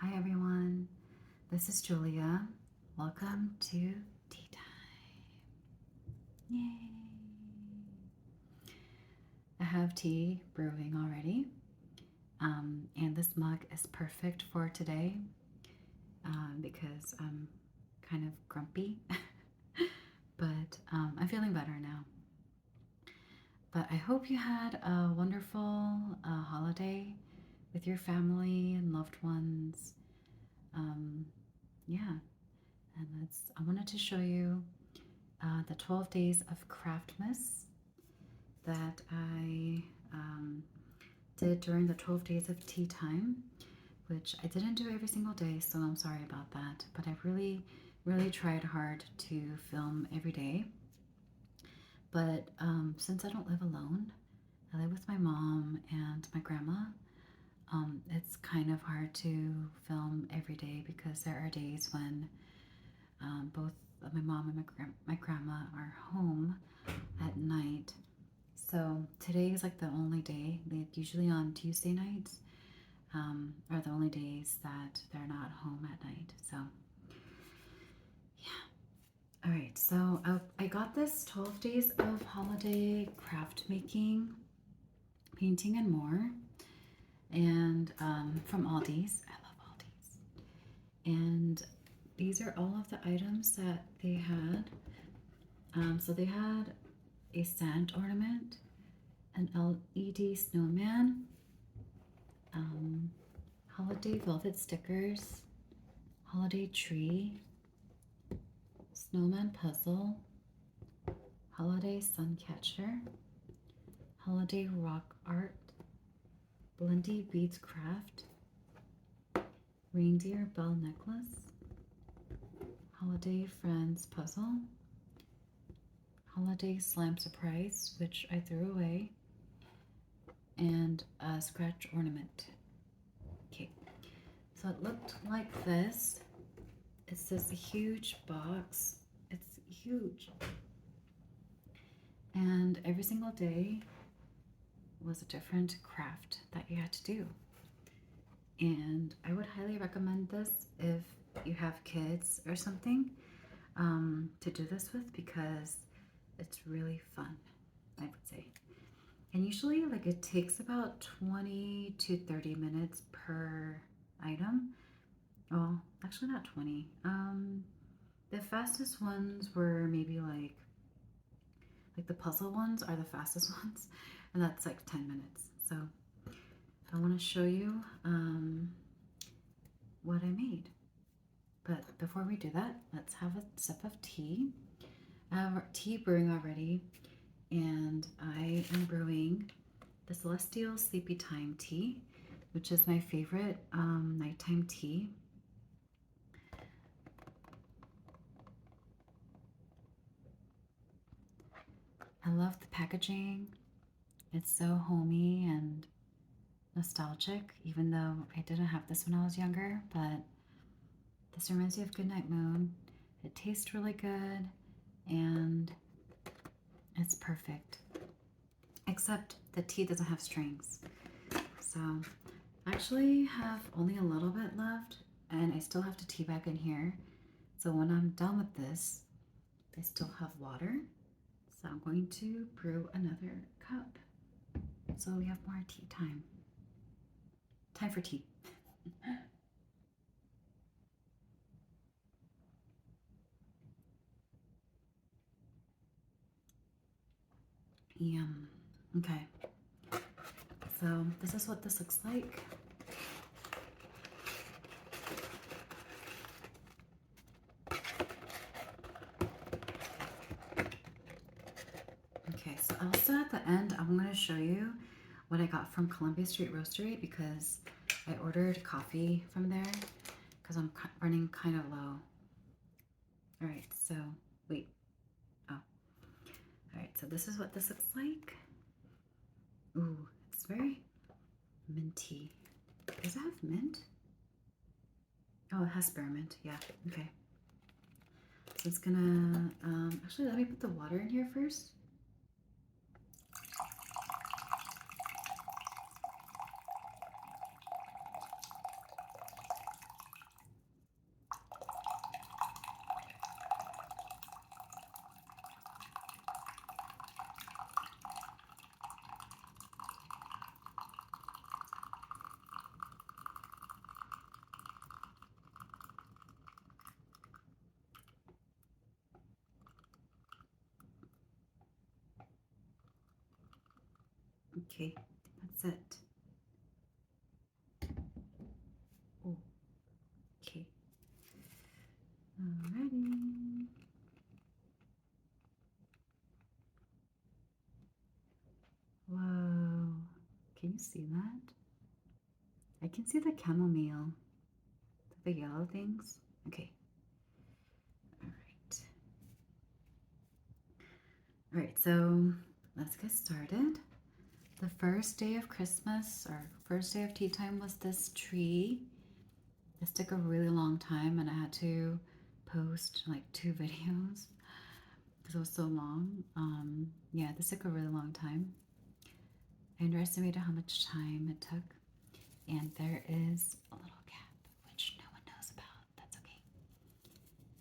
Hi everyone, this is Julia. Welcome to tea time. Yay! I have tea brewing already, and this mug is perfect for today because I'm kind of grumpy, but I'm feeling better now. But I hope you had a wonderful holiday with your family and loved ones. Um, yeah, and I wanted to show you the 12 days of craftmas that I did during the 12 days of tea time, which I didn't do every single day, so I'm sorry about that. But I really, really tried hard to film every day. But since I don't live alone, I live with my mom and my grandma. It's kind of hard to film every day because there are days when both my mom and my grandma are home at night. So today is like the only day. Like usually on Tuesday nights are the only days that they're not home at night. So yeah. All right. So I got this 12 days of holiday craft making, painting, and more, and from Aldi's. I love Aldi's. And these are all of the items that they had. So they had a sand ornament, an LED snowman, holiday velvet stickers, holiday tree, snowman puzzle, holiday sun catcher, holiday rock art, blendy beads craft, reindeer bell necklace, holiday friends puzzle, holiday slime surprise, which I threw away, and a scratch ornament. Okay, so it looked like this. It's this huge box. It's huge. And every single day was a different craft that you had to do. And I would highly recommend this if you have kids or something to do this with because it's really fun, I would say. And usually, like, it takes about 20 to 30 minutes per item. Well, actually, not 20. The fastest ones were maybe like the puzzle ones are the fastest ones, and that's like 10 minutes. So I want to show you what I made. But before we do that, let's have a sip of tea. I have tea brewing already, and I am brewing the Celestial Sleepy Time tea, which is my favorite nighttime tea. I love the packaging. It's so homey and nostalgic, even though I didn't have this when I was younger, but this reminds me of Goodnight Moon. It tastes really good and it's perfect. Except the tea doesn't have strings. So I actually have only a little bit left and I still have to tea bag in here. So when I'm done with this, I still have water. So I'm going to brew another cup. So we have more tea time. Time for tea. Yum. Okay. So this is what this looks like. Okay, so also at the end, I'm going to show you what I got from Columbia Street Roastery because I ordered coffee from there because I'm running kind of low. All right, so wait. Oh, all right, so this is what this looks like. Ooh, it's very minty. Does it have mint? Oh, it has spearmint. Yeah, okay. So it's gonna, actually, let me put the water in here first. Okay, that's it. Oh, okay. Alrighty. Whoa. Can you see that? I can see the chamomile. The yellow things. Okay. Alright. Alright, so let's get started. The first day of Christmas or first day of tea time was this tree. This took a really long time and I had to post like 2 videos because it was so long. Yeah, this took a really long time. I underestimated how much time it took. And there is a little gap, which no one knows about. That's okay.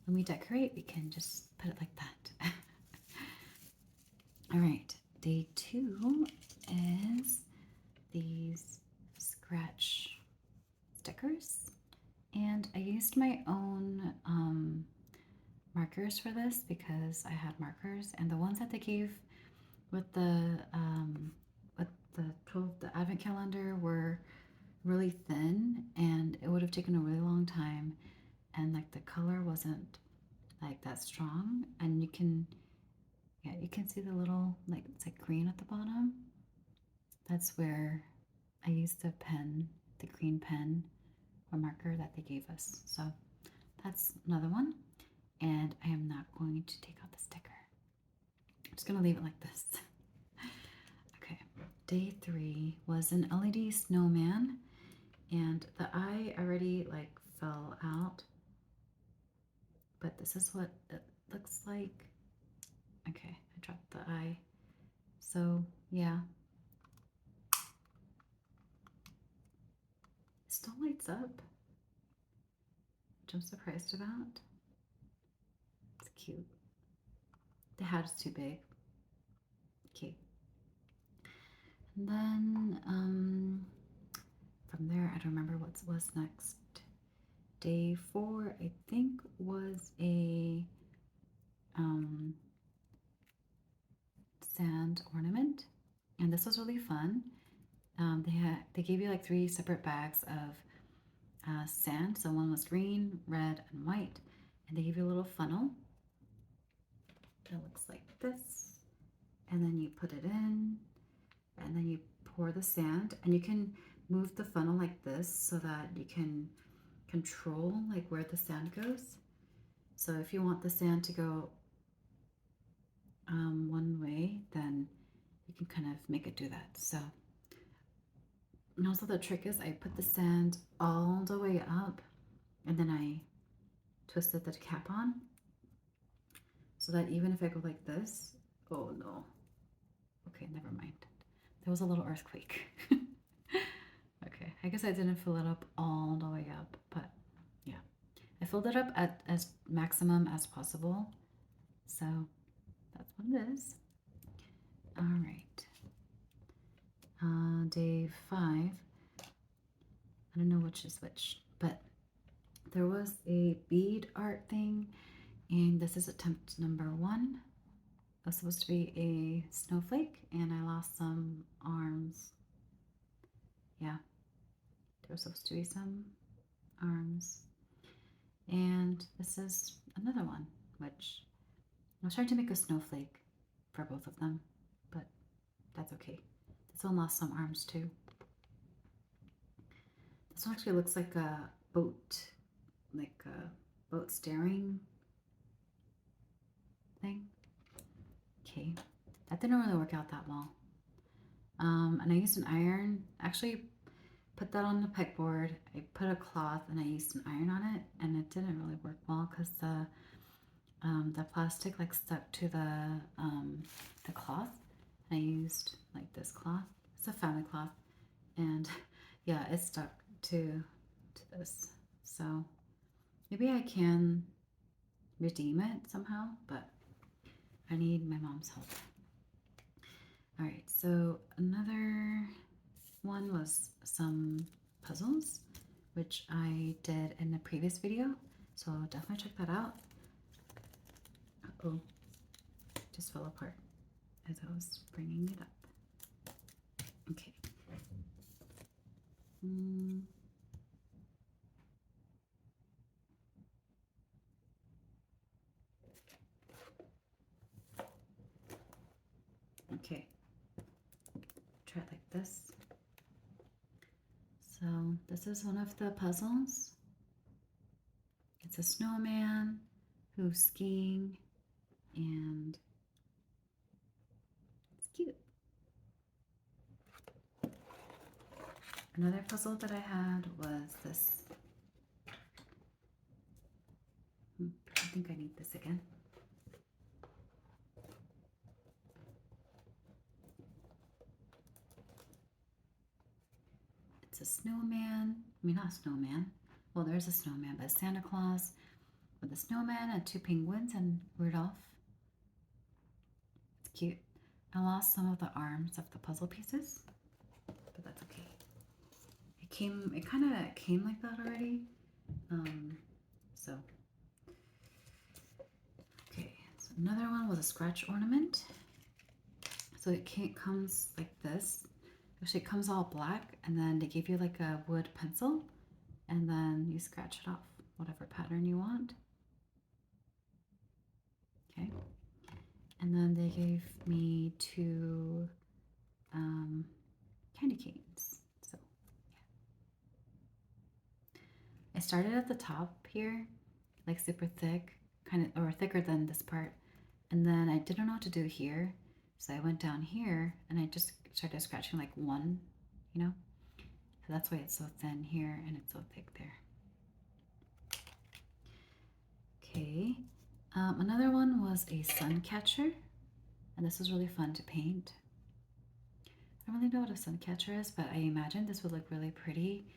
When we decorate, we can just put it like that. All right, day 2 is these scratch stickers. And I used my own markers for this because I had markers, and the ones that they gave with the 12 the advent calendar were really thin, and it would have taken a really long time, and like the color wasn't like that strong, and you can see the little like it's like green at the bottom. That's where I used the pen, the green pen or marker that they gave us. So that's another one. And I am not going to take out the sticker. I'm just gonna leave it like this. Okay, day 3 was an LED snowman, and the eye already like fell out, but this is what it looks like. Okay, I dropped the eye. So yeah, it still lights up, which I'm surprised about. It's cute. The hat is too big. Okay. And then from there, I don't remember what was next. Day 4, I think, was a sand ornament, and this was really fun. They gave you like 3 separate bags of sand. So one was green, red, and white, and they gave you a little funnel that looks like this, and then you put it in, and then you pour the sand, and you can move the funnel like this so that you can control like where the sand goes. So if you want the sand to go one way, then you can kind of make it do that. So, and also the trick is I put the sand all the way up, and then I twisted the cap on so that even if I go like this, oh no, okay, never mind. There was a little earthquake. Okay, I guess I didn't fill it up all the way up, but yeah, I filled it up at as maximum as possible. So that's what it is. All right. Day 5. I don't know which is which, but there was a bead art thing, and this is attempt number 1. It was supposed to be a snowflake, and I lost some arms. Yeah, there was supposed to be some arms. And this is another one, which I was trying to make a snowflake for both of them, but that's okay. This one lost some arms too. This one actually looks like a boat, like a boat steering thing. Okay, that didn't really work out that well. And I used an iron. Actually, put that on the pegboard. I put a cloth and I used an iron on it, and it didn't really work well because the plastic like stuck to the cloth. I used like this cloth. It's a family cloth, and yeah, it stuck to this. So maybe I can redeem it somehow, but I need my mom's help. All right, so another one was some puzzles, which I did in the previous video, so definitely check that out. Uh-oh, just fell apart as I was bringing it up. Okay. Mm. Okay. Try it like this. So this is one of the puzzles. It's a snowman who's skiing, and it's cute. Another puzzle that I had was this. I think I need this again. It's a snowman. I mean, not a snowman. Well, there's a snowman, but Santa Claus with a snowman and two penguins and Rudolph. It's cute. I lost some of the arms of the puzzle pieces, but that's okay. It kind of came like that already. So, okay. So another one was a scratch ornament. So it comes like this. Actually, it comes all black, and then they give you like a wood pencil, and then you scratch it off whatever pattern you want. Okay. And then they gave me two candy canes. So yeah. I started at the top here, like super thick, kind of, or thicker than this part. And then I didn't know what to do here. So I went down here and I just started scratching like one, you know? So that's why it's so thin here and it's so thick there. Okay. Another one was a sun catcher. And this was really fun to paint. I don't really know what a sun catcher is, but I imagine this would look really pretty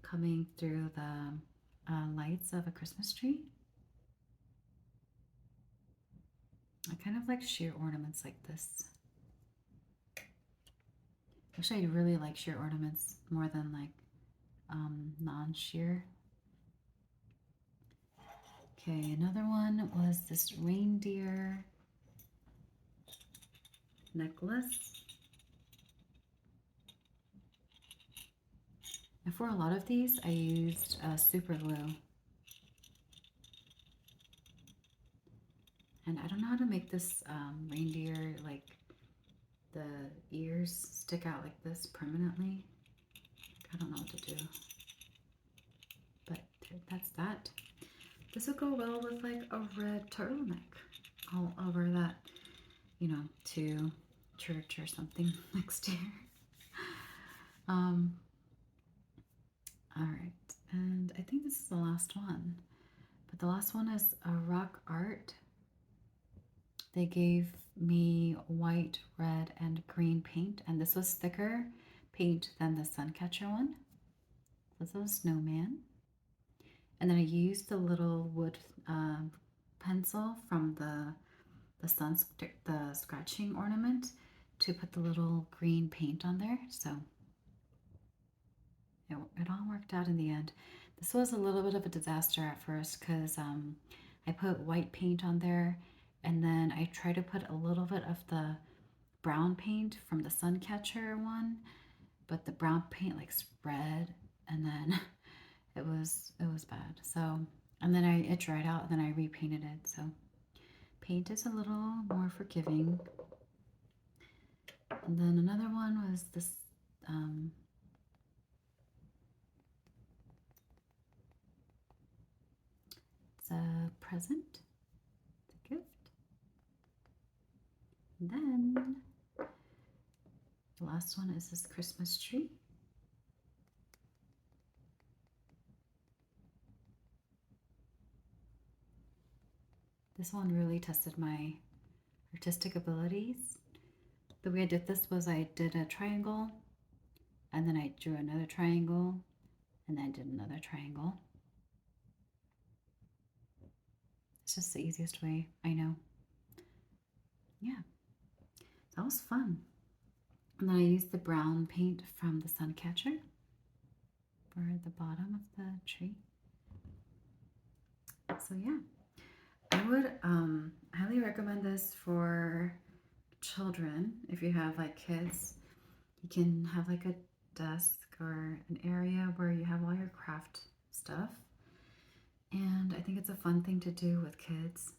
coming through the lights of a Christmas tree. I kind of like sheer ornaments like this. Actually, I really like sheer ornaments more than like non-sheer. Okay, another one was this reindeer necklace. And for a lot of these, I used super glue. And I don't know how to make this reindeer, like the ears stick out like this permanently. I don't know what to do. But that's that. This would go well with like a red turtleneck all over that, you know, to church or something next year. All right, and I think this is the last one. But the last one is a rock art. They gave me white, red, and green paint, and this was thicker paint than the Suncatcher one. This was a snowman. And then I used the little wood pencil from the scratching ornament to put the little green paint on there. So it all worked out in the end. This was a little bit of a disaster at first because I put white paint on there, and then I tried to put a little bit of the brown paint from the Suncatcher one, but the brown paint like spread, and then it was bad. So, and then it dried out, and then I repainted it. So paint is a little more forgiving. And then another one was this it's a present, it's a gift. And then the last one is this Christmas tree. This one really tested my artistic abilities. The way I did this was I did a triangle, and then I drew another triangle, and then I did another triangle. It's just the easiest way, I know. Yeah, that was fun. And then I used the brown paint from the Suncatcher for the bottom of the tree. So yeah, I would highly recommend this for children. If you have like kids, You can have like a desk or an area where you have all your craft stuff. And I think it's a fun thing to do with kids.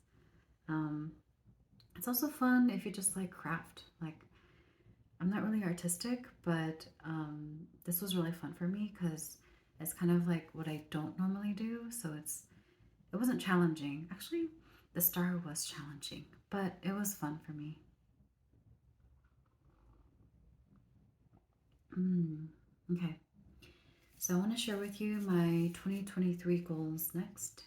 Um, it's also fun if you just like craft. Like, I'm not really artistic, but this was really fun for me because it's kind of like what I don't normally do. So it wasn't challenging. Actually, the star was challenging, but it was fun for me. Okay, so I want to share with you my 2023 goals next.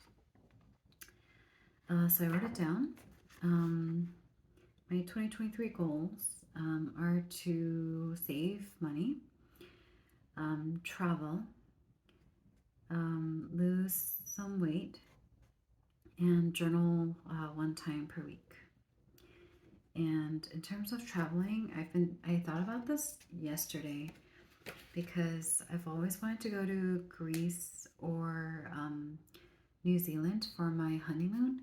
So I wrote it down. My 2023 goals are to save money, travel, lose some weight, and journal 1 time per week. And in terms of traveling, I thought about this yesterday because I've always wanted to go to Greece or New Zealand for my honeymoon,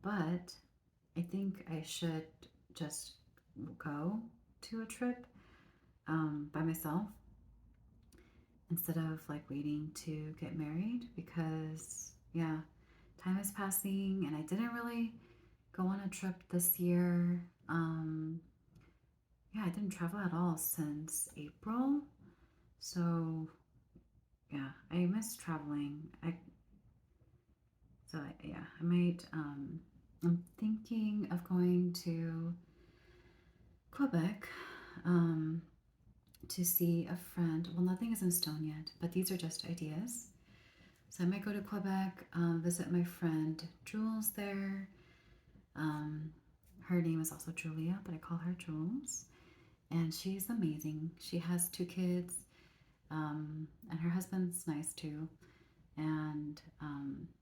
but I think I should just go to a trip by myself instead of like waiting to get married because, yeah, time is passing and I didn't really go on a trip this year. Yeah, I didn't travel at all since April. So, yeah, I miss traveling. Yeah, I might, I'm thinking of going to Quebec to see a friend. Well, nothing is in stone yet, but these are just ideas. So I might go to Quebec, visit my friend Jules there. Um, Her name is also Julia, but I call her Jules. And she's amazing. She has 2 kids, and her husband's nice too. And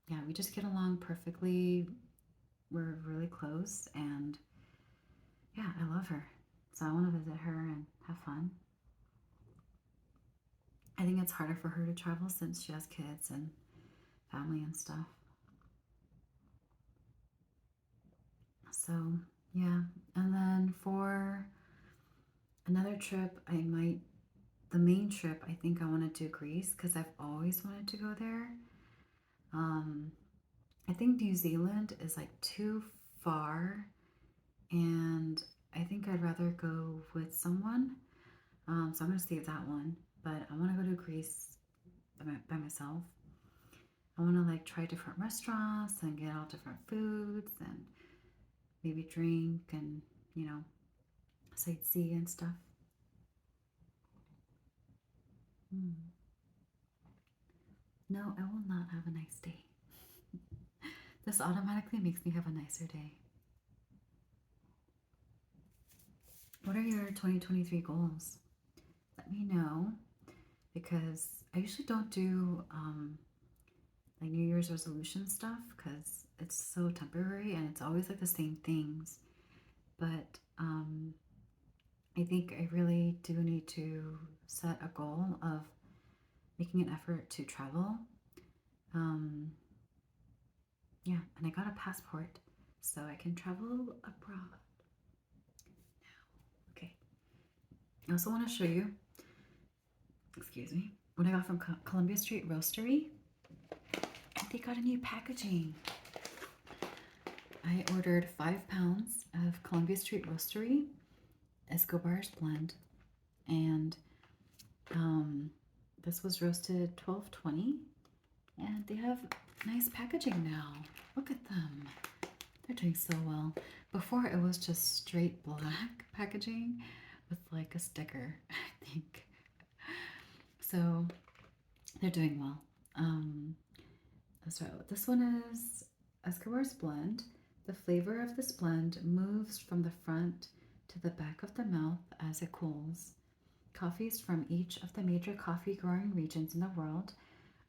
yeah, we just get along perfectly. We're really close, and yeah, I love her. So I want to visit her and have fun. I think it's harder for her to travel since she has kids and family and stuff. So, yeah. And then for another trip, the main trip, I think I want to do Greece because I've always wanted to go there. Um, I think New Zealand is like too far, and I think I'd rather go with someone. So I'm going to save that one. But I want to go to Greece by myself. I want to like try different restaurants and get all different foods and maybe drink and, you know, sightsee and stuff. No, I will not have a nice day. This automatically makes me have a nicer day. What are your 2023 goals? Let me know because I usually don't do like New Year's resolution stuff because it's so temporary and it's always like the same things. But I think I really do need to set a goal of making an effort to travel. Yeah, and I got a passport so I can travel abroad. Okay. I also want to show you, excuse me, what I got from Columbia Street Roastery. They got a new packaging. I ordered 5 pounds of Columbia Street Roastery Escobar's blend, and this was roasted 1220, and they have nice packaging now. Look at them. They're doing so well. Before it was just straight black packaging with like a sticker, I think. So they're doing well. So this one is Escobar's blend. The flavor of this blend moves from the front to the back of the mouth as it cools. Coffees from each of the major coffee growing regions in the world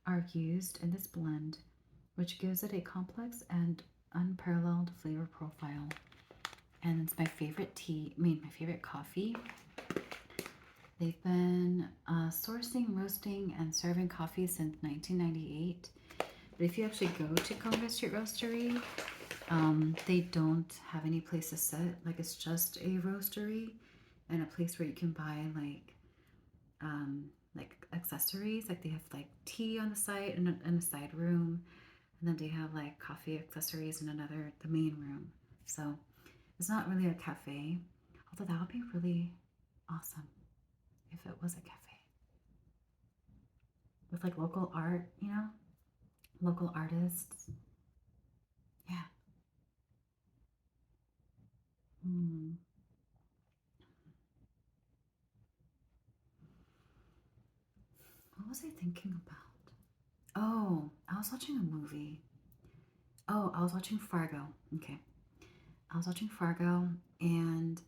are used in this blend, which gives it a complex and unparalleled flavor profile. And it's my favorite my favorite coffee. They've been sourcing, roasting, and serving coffee since 1998. But if you actually go to Columbia Street Roastery, they don't have any place to sit. Like, it's just a roastery and a place where you can buy like like accessories. Like they have like tea on the side in a side room, and then they have like coffee accessories in another, the main room. So it's not really a cafe, although that would be really awesome if it was a cafe with like local art, you know, local artists. Yeah. Hmm. What was I thinking about? Oh, I was watching a movie. Oh, I was watching Fargo. Okay. I was watching Fargo, and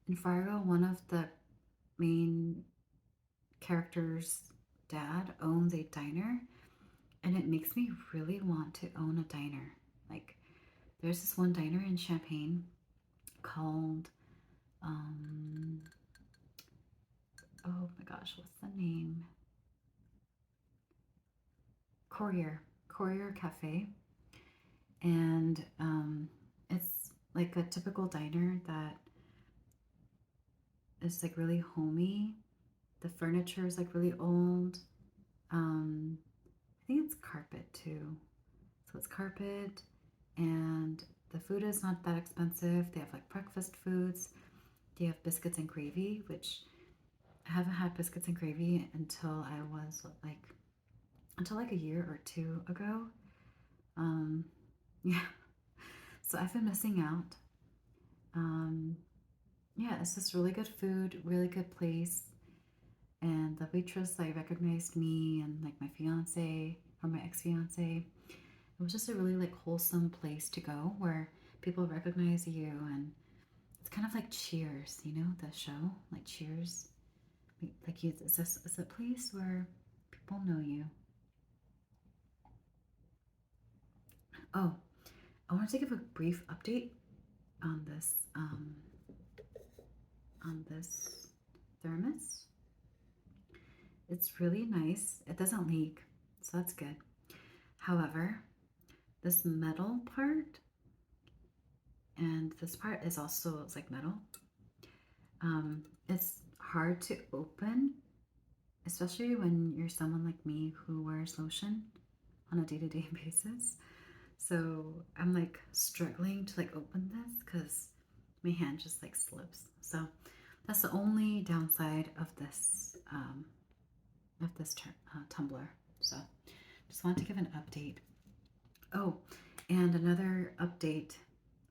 in Fargo, one of the main character's dad owns a diner, and it makes me really want to own a diner. Like, there's this one diner in Champaign called, um, oh my gosh, what's the name? Courier Cafe. And it's like a typical diner that is like really homey. The furniture is like really old. I think it's carpet too. So it's carpet, and the food is not that expensive. They have like breakfast foods. They have biscuits and gravy, which I haven't had biscuits and gravy until I was like until like a year or two ago. Um, yeah, so I've been missing out. Um, yeah, it's just really good food, really good place, and the waitress like recognized me and like my fiance or my ex fiance. It was just a really like wholesome place to go where people recognize you, and it's kind of like Cheers, you know, the show like Cheers. Like you, is a place where people know you. Oh, I wanted to give a brief update on this thermos. It's really nice. It doesn't leak, so that's good. However, this metal part and this part is also it's like metal. It's hard to open, especially when you're someone like me who wears lotion on a day-to-day basis. So I'm like struggling to like open this because my hand just like slips. So that's the only downside of this tumbler. So just wanted to give an update. Oh, and another update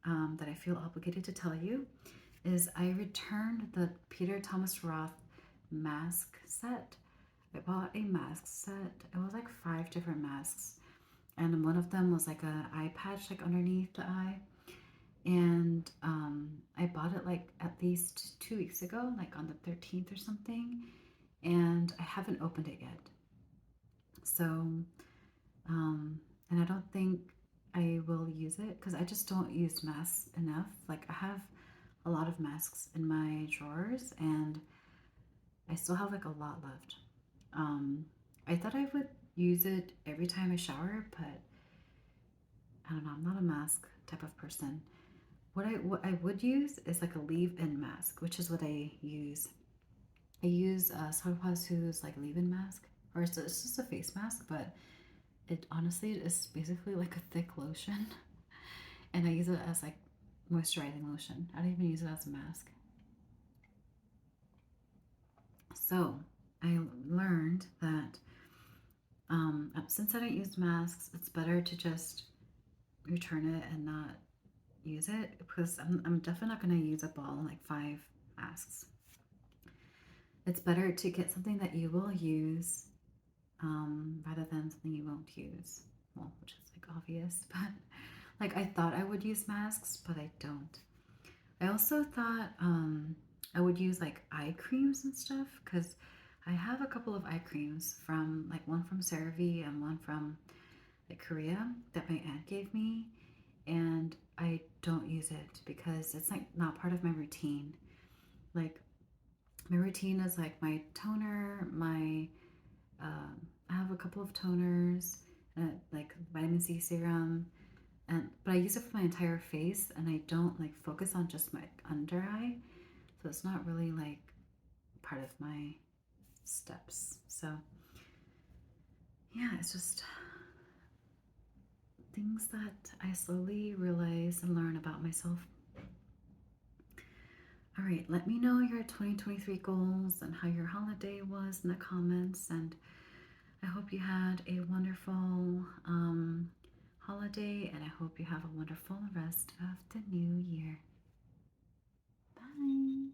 that I feel obligated to tell you is I returned the Peter Thomas Roth mask set. I bought a mask set. It was like 5 different masks, and one of them was like a eye patch like underneath the eye. And I bought it like at least 2 weeks ago, like on the 13th or something, and I haven't opened it yet. So, and I don't think I will use it because I just don't use masks enough. Like I have a lot of masks in my drawers, and I still have like a lot left. Um, I thought I would use it every time I shower, but I don't know. I'm not a mask type of person. What I would use is like a leave-in mask, which is what I use. I use Sarwasu's like leave-in mask, or it's just a face mask, but it honestly is basically like a thick lotion, and I use it as like moisturizing lotion. I don't even use it as a mask. So I learned that since I don't use masks, it's better to just return it and not use it because I'm definitely not going to use up all like 5 masks. It's better to get something that you will use rather than something you won't use. Well, which is like obvious, but like I thought I would use masks, but I don't. I also thought I would use like eye creams and stuff because I have a couple of eye creams from like one from CeraVe and one from like Korea that my aunt gave me, and I don't use it because it's like not part of my routine. Like my routine is like my toner, my I have a couple of toners, like vitamin C serum, and but I use it for my entire face, and I don't like focus on just my under eye, so it's not really like part of my steps. So, yeah, it's just things that I slowly realize and learn about myself. All right, let me know your 2023 goals and how your holiday was in the comments. And I hope you had a wonderful holiday, and I hope you have a wonderful rest of the new year. Bye.